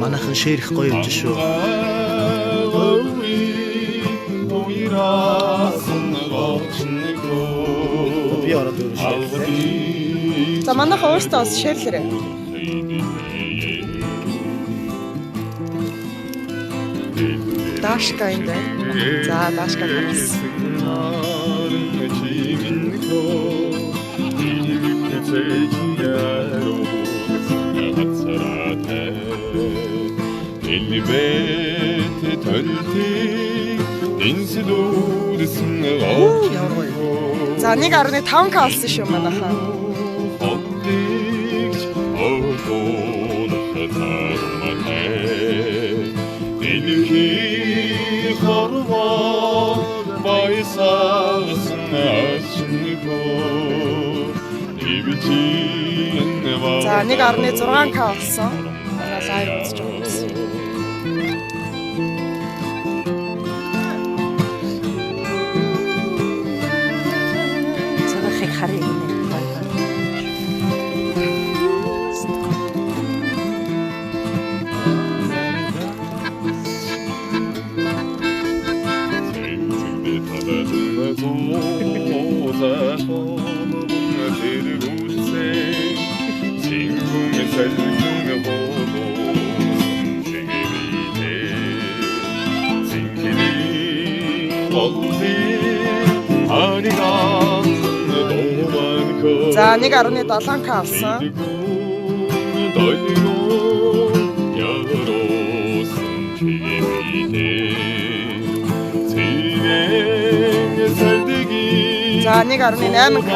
Манайхан ширх гоё юм шүү. Би ороод ирсэн. За манайхан өөртөө бас ширлэрээ. Дашка энэ. За дашка бас. За 1.5k болсон шүү манайхаа. За 1.6k болсон. Манай лайв үзэж байгаа юм. Цагаахыг харъя гинэ. За 1.7k болсон. За 1.8k.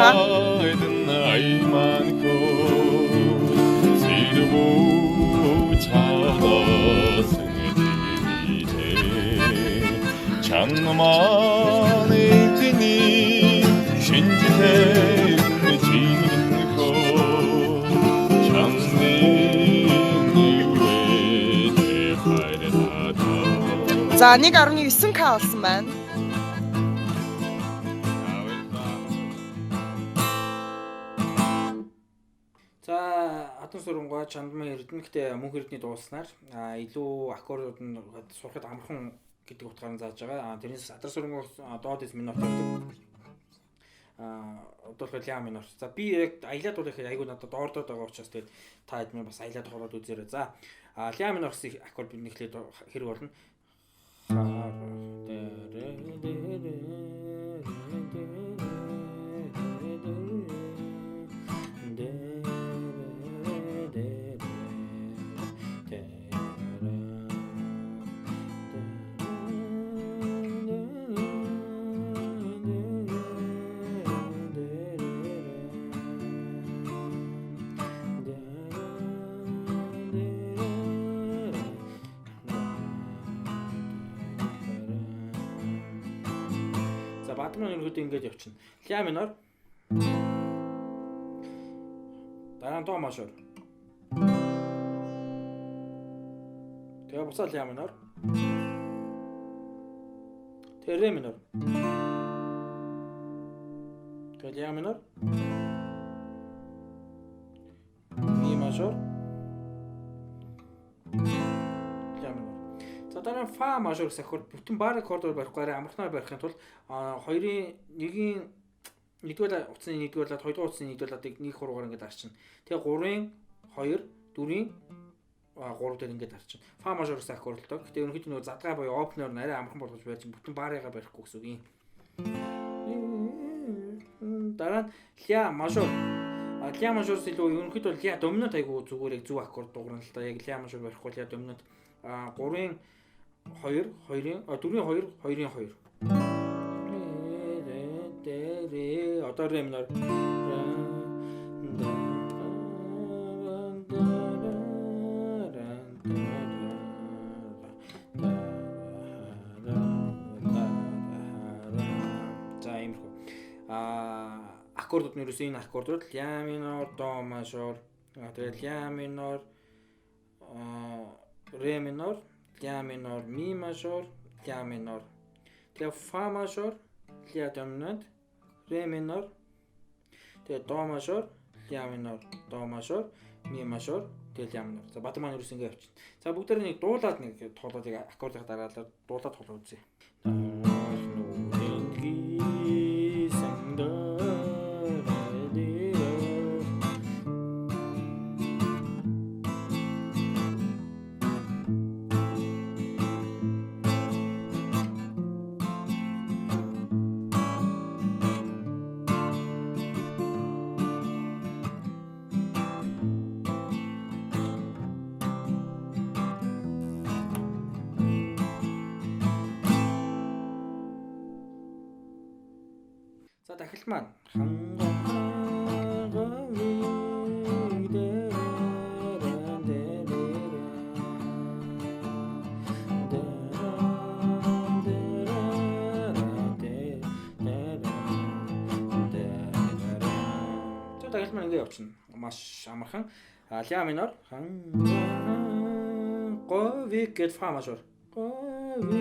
За 1.9k болсон байна. За хатан сурангуй чандмын эрдэнэ гэхдээ мөнх эрдэнэ дууснаар илүү аккордууд нь сурахад амархан гэдэг утгаар нь зааж байгаа. Тэрнээс хатан сурангуй доод эс минор гэдэг. Одоолох ля минор. За би яг аялаад бол их айгуу надад доордоод байгаа учраас тэгээд та хэд минь бас аялаад хоолоод үзээрэй. За ля минор гэсэн аккорд бид нэхлээд хэрэг болно. Баатмын өргөд ингэж явчихна. Ля минор. Дараа нь до мажор. Тэгээ буцаа ля минор. Тэгээ ре минор. Тэгээ ля минор. Ми мажор. Дараа нь фа мажор гэсэн аккорд бүтэн бар аккордоор барихгүй амархнаар барихын тулд хоёрын нэгийн нэгдүгээр утасны нэгдүгээр лад хоёрдугаар утасны нэгдүгээр ладыг нэг хуруугаар ингээд арчна. Тэгээ 3-ын 2, 4-ийн 3 дээр ингээд арчна. Фа мажор гэсэн аккордтой. Гэтэ ерөнхийдөө нөгөө задгаа боёо опнер нарай амархан болгож барьж бүтэн барыгаа барихгүй гэсэн үг юм. Дараа нь ля мажор. Ля мажорс илүү ерөнхийдөө ля доминант айгу зүгээр яг зөв аккорд дуурна л та. Яг ля мажор барихгүй ля доминант 3-ын 2, 4-ийн 2, 2-ийн 2. Одоо ре минор. аккордууд нь ерөөсөө энэ аккордууд ля минор, до мажор, тэгээд ля минор, ре минор, ля минор, ми мажор, ля минор. Тэгээд фа мажор, ля доминант, ре минор. Тэгээд до мажор, ля минор, до мажор, ми мажор, тэгээд ля минор. За бат маань ерөөсөө ингэ явчихна. За бүгдээр нэг дуулаад нэг тоолоод аккордыг дараалал дуулаад тоолоо үзье. За дахилт маань дахилт маань ингэ явчихна. Маш амархан. Ля минор говь гэд фа мажор. Говь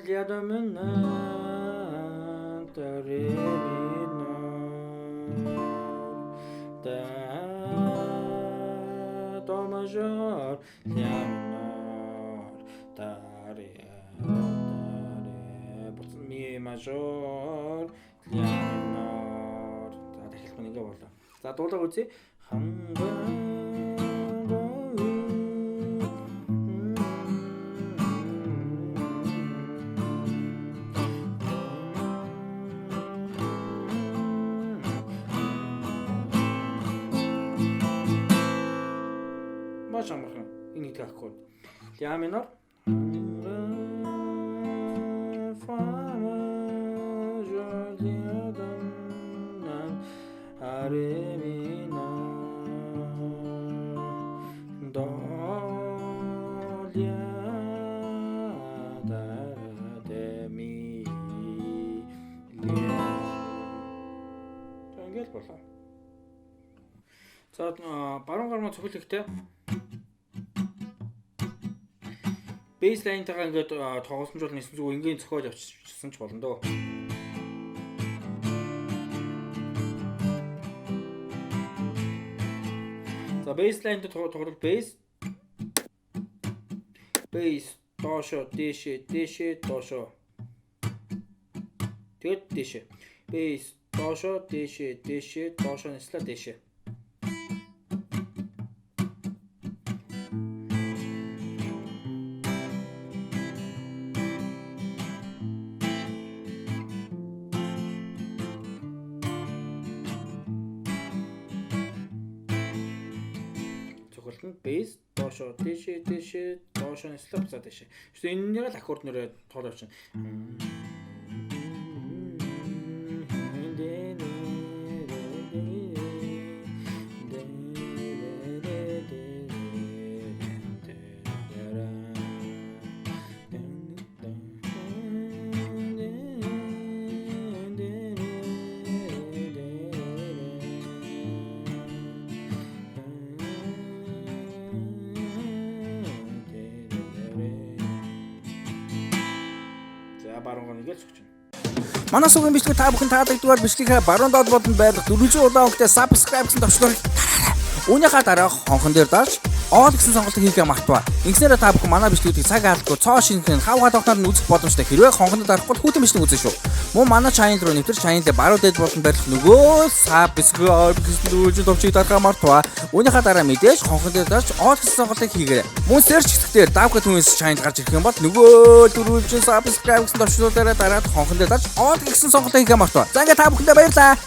ля доминант ре минор до мажор ля минор ре ми мажор ля минор. За дахилт маань ингэ болоо. За дуулаа үзье. Маш амархан. Энэ нэг аккорд. Ля минор. Фа мажор ля доминант ре минор до ля да де ми ля. Тэнгэл болоо. За баруун гармаа цохилэгтэй бейс лайнтайгаа ингээд тоглосон ч бол нэсэн зүг ингийн зохиол явчихсан ч болно дөө. За бейс лайнтай тоглол бейс доошо дэшэ доошо. Тэгээд дэшэ. Бейс доошо дэшэ доошо нэслэ дэшэ. Бейс доошо дэшэ доошо нэслэ буцаад дэшэ. Гэхдээ энэнийг л аккорд нэрээ тоолоо явчихна. Баруун гоныг л зөвчнө. Манай сүгийн бичлэг та бүхэн таалагдвал бичлэгээ баруун доод бодонд байлгах 400 удаа өнгөтэй subscribe гэсэн товчноор үүнийхээ дараа хонхон дээр дарж all гэсэн сонголтыг хийхээ мартаваа. Ингэснээр та бүхэн манай бичлэгүүдийг цаг алдахгүй цоо шинхэн хавгаа тогтноор нь үзэх боломжтой. Хэрвээ хонхонд дарахгүй хүүтэн бичлэг үзэн шүү. Мөн манай channel руу нэвтэр channel-д баруун дээд бодонд байлгах нөгөө subscribe гэсэн дүүжин товчийг дарахаа мартаваа. Үүнийхээ дараа мэдээж хонхон дээр дарж all гэсэн сонголтыг хийгээрэй. Мөн search хэсгээр давхад түнс channel гарч ирэх юм бол нөгөө дөрвөлжин subscribe гэсэн товчнуудаараа дараад хонхон дээр дарж all гэсэн сонголтыг хийхээ мартаваа. За ингээ та бүхэндээ баярлалаа.